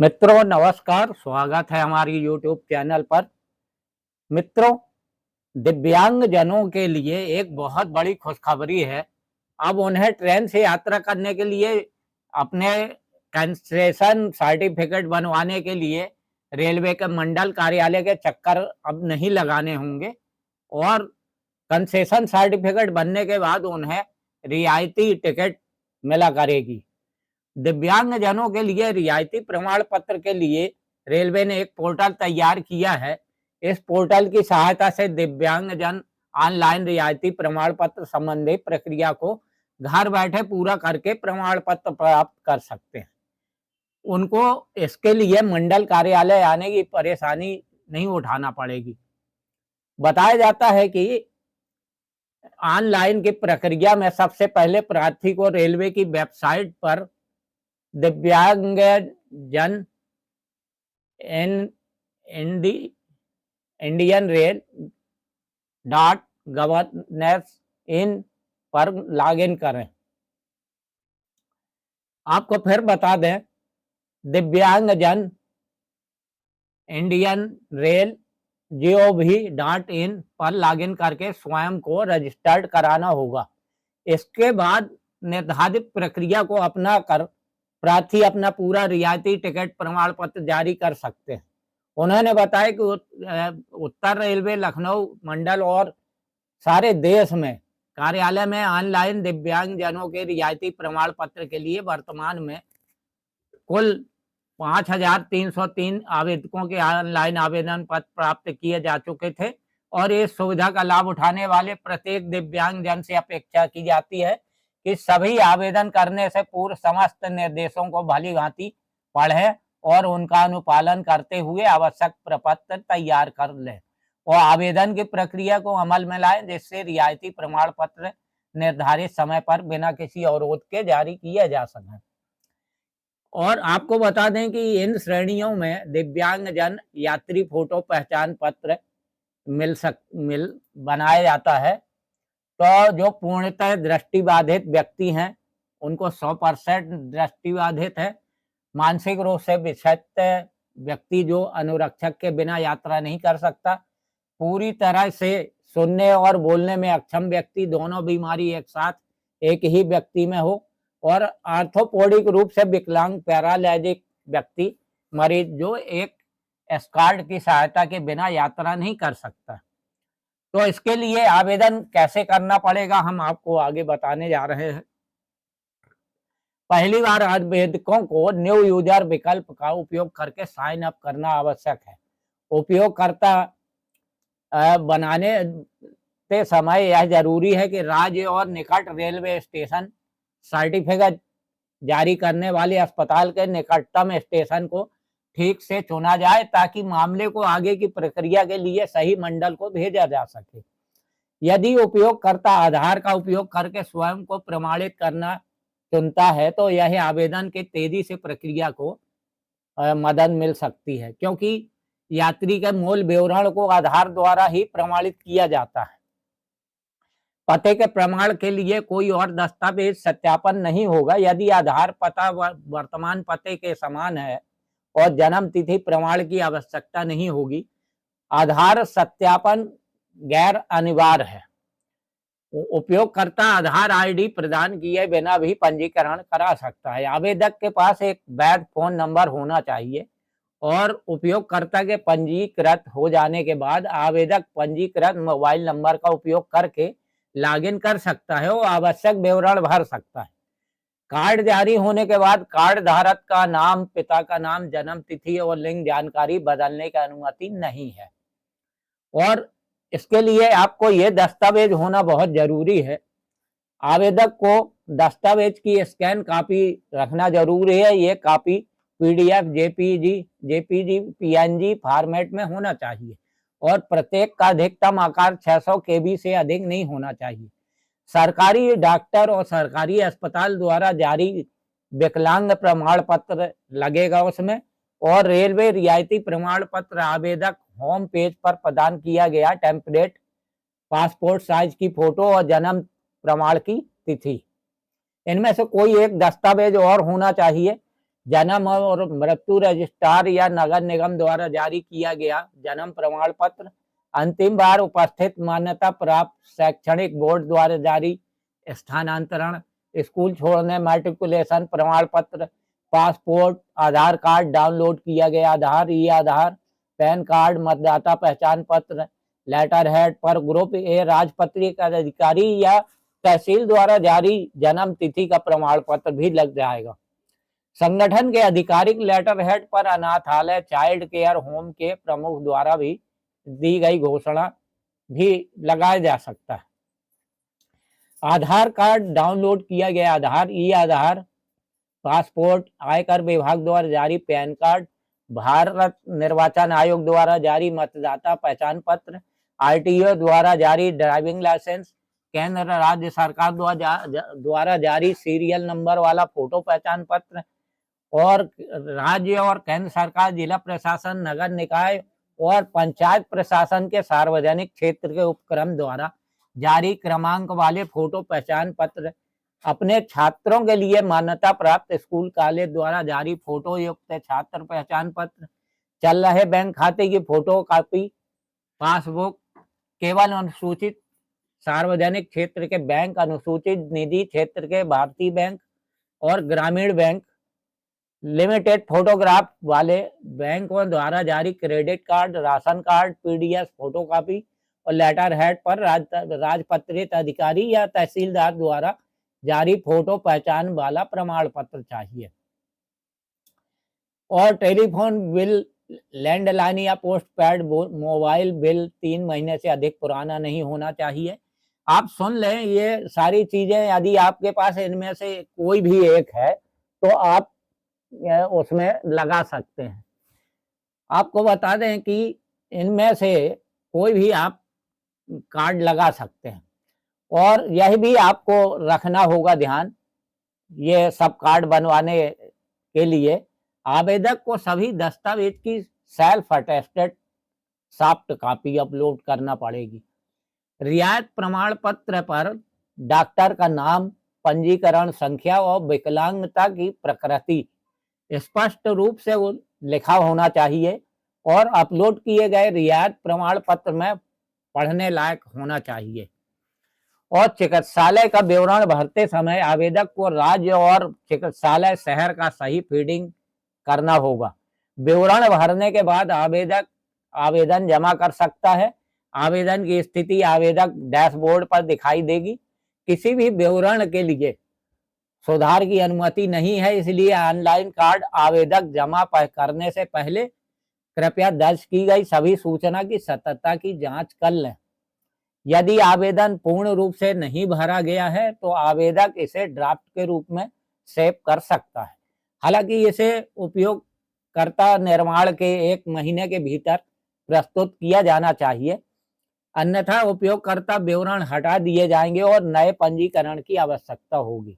मित्रों नमस्कार, स्वागत है हमारी यूट्यूब चैनल पर। मित्रों, दिव्यांग जनों के लिए एक बहुत बड़ी खुशखबरी है। अब उन्हें ट्रेन से यात्रा करने के लिए अपने कंसेशन सर्टिफिकेट बनवाने के लिए रेलवे के मंडल कार्यालय के चक्कर अब नहीं लगाने होंगे और कंसेशन सर्टिफिकेट बनने के बाद उन्हें रियायती टिकट मिला करेगी। दिव्यांग जनों के लिए रियायती प्रमाण पत्र के लिए रेलवे ने एक पोर्टल तैयार किया है। इस पोर्टल की सहायता से दिव्यांग जन ऑनलाइन रियायती प्रमाण पत्र संबंधी प्रक्रिया को घर बैठे पूरा करके प्रमाण पत्र प्राप्त कर सकते हैं। उनको इसके लिए मंडल कार्यालय आने की परेशानी नहीं उठाना पड़ेगी। बताया जाता है कि ऑनलाइन की प्रक्रिया में सबसे पहले प्रार्थी को रेलवे की वेबसाइट पर दिव्यांग जन इंडियन रेल .गवर्नेंस इन पर लॉगिन करें। आपको फिर बता दें, दिव्यांग जन इंडियन रेल gov.in पर लॉगिन करके स्वयं को रजिस्टर्ड कराना होगा। इसके बाद निर्धारित प्रक्रिया को अपना कर प्रार्थी अपना पूरा रियायती टिकट प्रमाण पत्र जारी कर सकते हैं। उन्होंने बताया कि उत्तर रेलवे लखनऊ मंडल और सारे देश में कार्यालय में ऑनलाइन दिव्यांग जनों के रियायती प्रमाण पत्र के लिए वर्तमान में कुल 5,303 आवेदकों के ऑनलाइन आवेदन पत्र प्राप्त किए जा चुके थे और इस सुविधा का लाभ उठाने वाले प्रत्येक दिव्यांग जन से अपेक्षा की जाती है कि सभी आवेदन करने से पूर्व समस्त निर्देशों को भली भांति पढ़ें और उनका अनुपालन करते हुए आवश्यक प्रपत्र तैयार कर लें और आवेदन की प्रक्रिया को अमल में लाएं, जिससे रियायती प्रमाण पत्र निर्धारित समय पर बिना किसी अवरोध के जारी किया जा सके। और आपको बता दें कि इन श्रेणियों में दिव्यांग जन यात्री फोटो पहचान पत्र बनाया जाता है। तो जो पूर्णतः दृष्टिबाधित व्यक्ति हैं उनको 100% दृष्टिबाधित है। मानसिक रूप से विक्षिप्त व्यक्ति जो अनुरक्षक के बिना यात्रा नहीं कर सकता, पूरी तरह से सुनने और बोलने में अक्षम व्यक्ति, दोनों बीमारी एक साथ एक ही व्यक्ति में हो, और आर्थोपोडिक रूप से विकलांग पैरालिजिक व्यक्ति मरीज जो एक एस्कॉर्ट की सहायता के बिना यात्रा नहीं कर सकता। तो इसके लिए आवेदन कैसे करना पड़ेगा हम आपको आगे बताने जा रहे हैं। पहली बार आवेदकों को न्यू यूजर विकल्प का उपयोग करके साइन अप करना आवश्यक है। उपयोगकर्ता बनाने के समय यह जरूरी है कि राज्य और निकट रेलवे स्टेशन सर्टिफिकेट जारी करने वाले अस्पताल के निकटतम स्टेशन को ठीक से चुना जाए ताकि मामले को आगे की प्रक्रिया के लिए सही मंडल को भेजा जा सके। यदि उपयोगकर्ता आधार का उपयोग करके स्वयं को प्रमाणित करना चुनता है तो यह आवेदन के तेजी से प्रक्रिया को मदद मिल सकती है, क्योंकि यात्री के मूल विवरण को आधार द्वारा ही प्रमाणित किया जाता है। पते के प्रमाण के लिए कोई और दस्तावेज सत्यापन नहीं होगा। यदि आधार पता वर्तमान पते के समान है और जन्म तिथि प्रमाण की आवश्यकता नहीं होगी। आधार सत्यापन गैर अनिवार्य है। उपयोगकर्ता आधार आईडी प्रदान किए बिना भी पंजीकरण करा सकता है। आवेदक के पास एक वैध फोन नंबर होना चाहिए और उपयोगकर्ता के पंजीकृत हो जाने के बाद आवेदक पंजीकृत मोबाइल नंबर का उपयोग करके लॉगिन कर सकता है और आवश्यक विवरण भर सकता है। कार्ड जारी होने के बाद कार्ड धारक का नाम, पिता का नाम, जन्म तिथि और लिंग जानकारी बदलने की अनुमति नहीं है। और इसके लिए आपको ये दस्तावेज होना बहुत जरूरी है। आवेदक को दस्तावेज की स्कैन कॉपी रखना जरूरी है। ये copy PDF, JPG, PNG format में होना चाहिए और प्रत्येक का अधिकतम आकार 600 केबी से अधिक नहीं होना चाहिए। सरकारी डॉक्टर और सरकारी अस्पताल द्वारा जारी विकलांग प्रमाण पत्र लगेगा उसमें, और रेलवे रियायती प्रमाण पत्र आवेदक होम पेज पर प्रदान किया गया टेम्पलेट, पासपोर्ट साइज की फोटो और जन्म प्रमाण की तिथि, इनमें से कोई एक दस्तावेज और होना चाहिए। जन्म और मृत्यु रजिस्ट्रार या नगर निगम द्वारा जारी किया गया जन्म प्रमाण पत्र, अंतिम बार उपस्थित मान्यता प्राप्त शैक्षणिक बोर्ड द्वारा जारी स्थानांतरण, स्कूल छोड़ने मैट्रिकुलेशन प्रमाण पत्र, पासपोर्ट, आधार कार्ड डाउनलोड किया गया आधार, ई आधार, पैन कार्ड, मतदाता पहचान पत्र, लेटर हेड पर ग्रुप ए राजपत्रित अधिकारी या तहसील द्वारा जारी जन्म तिथि का प्रमाण पत्र भी लग जाएगा। संगठन के आधिकारिक लेटर हेड पर अनाथालय, चाइल्ड केयर होम के प्रमुख द्वारा भी दी गई घोषणा भी लगाया जा सकता है। आधार कार्ड डाउनलोड किया गया आधार, ई आधार, पासपोर्ट, आयकर विभाग द्वारा जारी पैन कार्ड, भारत निर्वाचन आयोग द्वारा जारी मतदाता पहचान पत्र, आरटीओ द्वारा जारी ड्राइविंग लाइसेंस, केंद्र राज्य सरकार द्वारा जारी सीरियल नंबर वाला फोटो पहचान पत्र और राज्य और केंद्र सरकार, जिला प्रशासन, नगर निकाय और पंचायत प्रशासन के सार्वजनिक क्षेत्र के उपक्रम द्वारा जारी क्रमांक वाले फोटो पहचान पत्र, अपने छात्रों के लिए मान्यता प्राप्त स्कूल कॉलेज द्वारा जारी फोटो युक्त छात्र पहचान पत्र, चल रहे बैंक खाते की फोटो कॉपी, पासबुक, केवल अनुसूचित सार्वजनिक क्षेत्र के बैंक, अनुसूचित निधि क्षेत्र के भारतीय बैंक और ग्रामीण बैंक लिमिटेड फोटोग्राफ वाले बैंकों द्वारा जारी credit card, ration card, PDF photocopy और लेटर हेड पर राजपत्रित अधिकारी या तहसीलदार द्वारा जारी फोटो पहचान वाला प्रमाण पत्र चाहिए। और टेलीफोन बिल, लैंडलाइन या पोस्ट पेड मोबाइल बिल 3 महीने से अधिक पुराना नहीं होना चाहिए। आप सुन लें ये सारी चीजें, यदि आपके पास इनमें से कोई भी एक है तो आप उसमें लगा सकते हैं। आपको बता दें कि इनमें से कोई भी आप कार्ड लगा सकते हैं और यह भी आपको रखना होगा ध्यान, ये सब कार्ड बनवाने के लिए आवेदक को सभी दस्तावेज की self attested soft copy upload करना पड़ेगी। रियायत प्रमाण पत्र पर डॉक्टर का नाम, पंजीकरण संख्या और विकलांगता की प्रकृति स्पष्ट रूप से लिखा होना चाहिए और अपलोड किए गए रियायत प्रमाण पत्र में पढ़ने लायक होना चाहिए। और चिकित्सालय का विवरण भरते समय आवेदक को राज्य और चिकित्सालय शहर का सही फीडिंग करना होगा। विवरण भरने के बाद आवेदक आवेदन जमा कर सकता है। आवेदन की स्थिति आवेदक डैशबोर्ड पर दिखाई देगी। किसी भी विवरण के लिए सुधार की अनुमति नहीं है, इसलिए ऑनलाइन कार्ड आवेदक जमा करने से पहले कृपया दर्ज की गई सभी सूचना की सत्यता की जांच कर लें। यदि आवेदन पूर्ण रूप से नहीं भरा गया है तो आवेदक इसे ड्राफ्ट के रूप में सेव कर सकता है। हालांकि इसे उपयोगकर्ता निर्माण के 1 महीने के भीतर प्रस्तुत किया जाना चाहिए, अन्यथा उपयोगकर्ता विवरण हटा दिए जाएंगे और नए पंजीकरण की आवश्यकता होगी।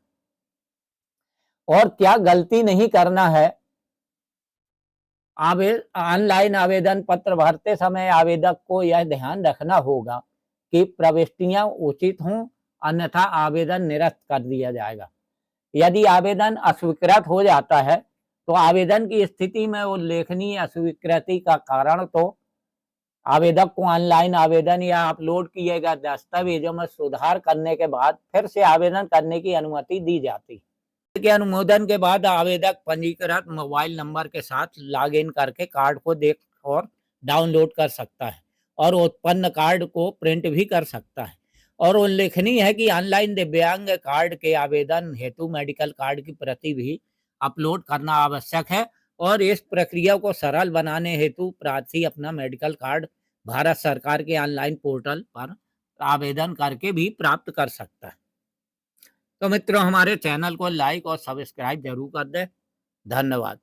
और क्या गलती नहीं करना है, ऑनलाइन आवेदन पत्र भरते समय आवेदक को यह ध्यान रखना होगा कि प्रविष्टियां उचित हों, अन्यथा आवेदन निरस्त कर दिया जाएगा। यदि आवेदन अस्वीकृत हो जाता है तो आवेदन की स्थिति में उल्लेखनीय अस्वीकृति का कारण तो आवेदक को ऑनलाइन आवेदन या अपलोड किए गए दस्तावेजों में सुधार करने के बाद फिर से आवेदन करने की अनुमति दी जाती है। के अनुमोदन के बाद आवेदक पंजीकृत मोबाइल नंबर के साथ लॉगिन करके कार्ड को देख और डाउनलोड कर सकता है और उत्पन्न कार्ड को प्रिंट भी कर सकता है। और उल्लेखनीय है कि ऑनलाइन दिव्यांग कार्ड के आवेदन हेतु मेडिकल कार्ड की प्रति भी अपलोड करना आवश्यक है और इस प्रक्रिया को सरल बनाने हेतु प्रार्थी अपना मेडिकल कार्ड भारत सरकार के ऑनलाइन पोर्टल पर आवेदन करके भी प्राप्त कर सकता है। तो मित्रों, हमारे चैनल को लाइक और सब्सक्राइब जरूर कर दें। धन्यवाद।